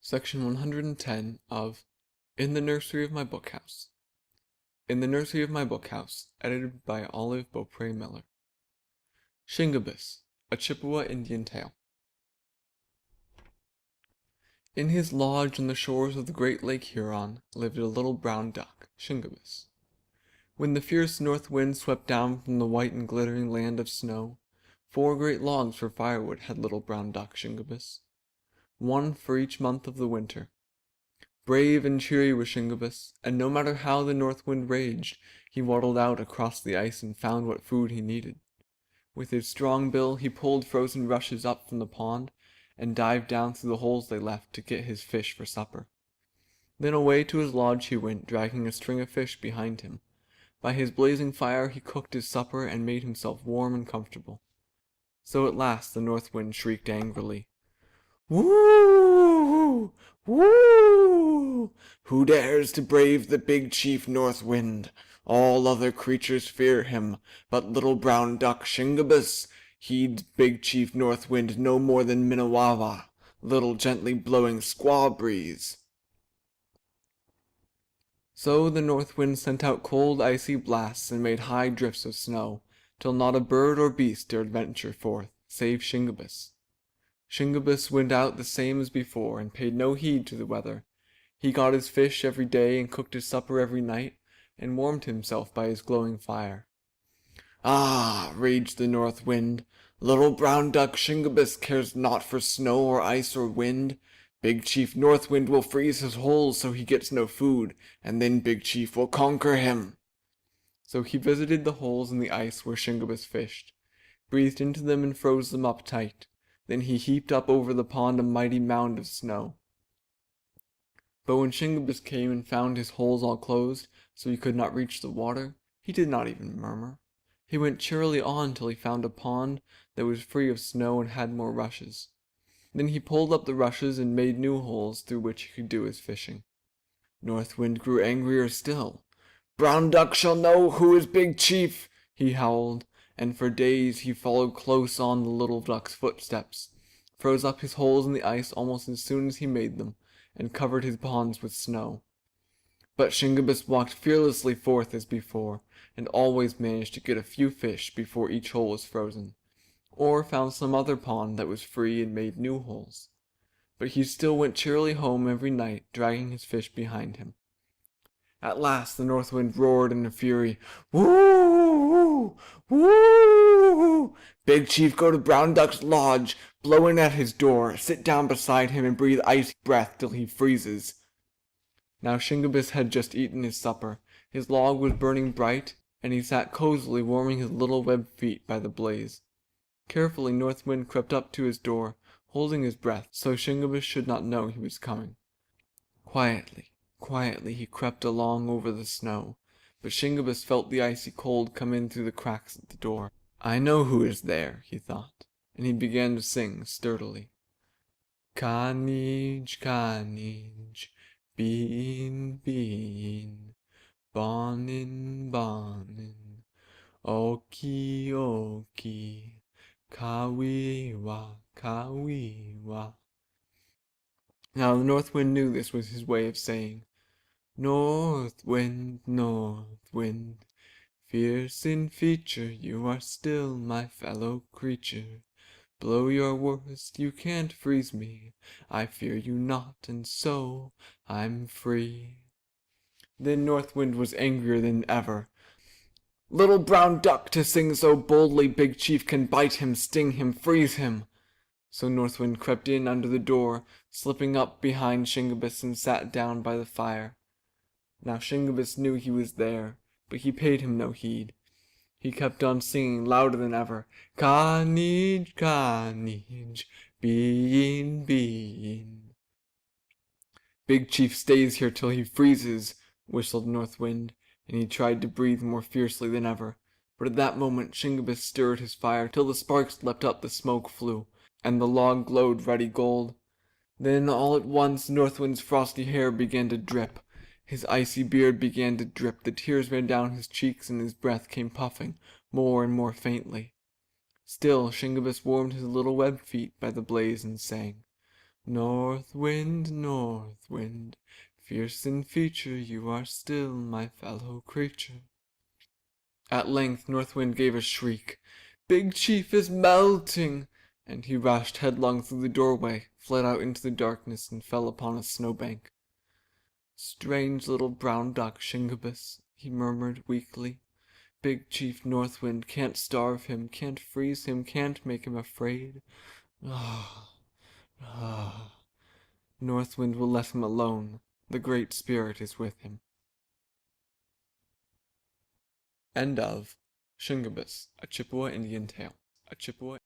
Section 110 of In the Nursery of My Bookhouse. In the Nursery of My Bookhouse, edited by Olive Beaupre Miller. Shingebis, a Chippewa Indian Tale. In his lodge on the shores of the great Lake Huron lived a little brown duck, Shingebis. When the fierce north wind swept down from the white and glittering land of snow, 4 great logs for firewood had little brown duck Shingebis, one for each month of the winter. Brave and cheery was Shingebis, and no matter how the north wind raged, he waddled out across the ice and found what food he needed. With his strong bill he pulled frozen rushes up from the pond, and dived down through the holes they left to get his fish for supper. Then away to his lodge he went, dragging a string of fish behind him. By his blazing fire he cooked his supper and made himself warm and comfortable. So at last the north wind shrieked angrily, "Woo! Woo! Who dares to brave the big chief North Wind? All other creatures fear him, but little brown duck Shingebis heeds big chief North Wind no more than Minnewawa, little gently blowing squaw breeze." So the north wind sent out cold icy blasts and made high drifts of snow, till not a bird or beast dared venture forth, save Shingebis. Shingebis went out the same as before, and paid no heed to the weather. He got his fish every day, and cooked his supper every night, and warmed himself by his glowing fire. "Ah!" raged the north wind, "little brown duck Shingebis cares not for snow or ice or wind. Big Chief North Wind will freeze his holes so he gets no food, and then Big Chief will conquer him." So he visited the holes in the ice where Shingebis fished, breathed into them and froze them up tight. Then he heaped up over the pond a mighty mound of snow. But when Shingebis came and found his holes all closed, so he could not reach the water, he did not even murmur. He went cheerily on till he found a pond that was free of snow and had more rushes. Then he pulled up the rushes and made new holes through which he could do his fishing. North Wind grew angrier still. "Brown duck shall know who is Big Chief," he howled, and for days he followed close on the little duck's footsteps, froze up his holes in the ice almost as soon as he made them, and covered his ponds with snow. But Shingebis walked fearlessly forth as before, and always managed to get a few fish before each hole was frozen, or found some other pond that was free and made new holes. But he still went cheerily home every night, dragging his fish behind him. At last the north wind roared in a fury. "Woo! Woo! Big Chief, go to Brown Duck's lodge, blow in at his door, sit down beside him and breathe icy breath till he freezes." Now Shingebis had just eaten his supper. His log was burning bright, and he sat cozily warming his little webbed feet by the blaze. Carefully North Wind crept up to his door, holding his breath so Shingebis should not know he was coming. Quietly he crept along over the snow, but Shingebis felt the icy cold come in through the cracks at the door. "I know who is there," he thought, and he began to sing sturdily. "Kanij, kanij, bean, bean, bonin, bonin, oki, oki, kawiwa, kawiwa." Now the north wind knew this was his way of saying, "North wind, fierce in feature, you are still my fellow creature. Blow your worst, you can't freeze me. I fear you not, and so I'm free." Then North Wind was angrier than ever. "Little brown duck, to sing so boldly, Big Chief can bite him, sting him, freeze him." So North Wind crept in under the door, slipping up behind Shingebis, and sat down by the fire. Now Shingebis knew he was there, but he paid him no heed. He kept on singing louder than ever, "Kanij, kanij, bean, bean." "Big Chief stays here till he freezes," whistled North Wind, and he tried to breathe more fiercely than ever. But at that moment Shingebis stirred his fire till the sparks leapt up, the smoke flew, and the log glowed ruddy gold. Then all at once North Wind's frosty hair began to drip. His icy beard began to drip, the tears ran down his cheeks, and his breath came puffing more and more faintly. Still Shingebis warmed his little webbed feet by the blaze and sang, North wind, fierce in feature, you are still my fellow creature. At length North Wind gave a shriek. Big Chief is melting! And he rushed headlong through the doorway, fled out into the darkness, and fell upon a snowbank. Strange little brown duck, Shingebiss, he murmured weakly. Big Chief North Wind can't starve him, can't freeze him, can't make him afraid. Ah, ah. North Wind will let him alone. The Great Spirit is with him. End of Shingebiss, a Chippewa Indian Tale. A Chippewa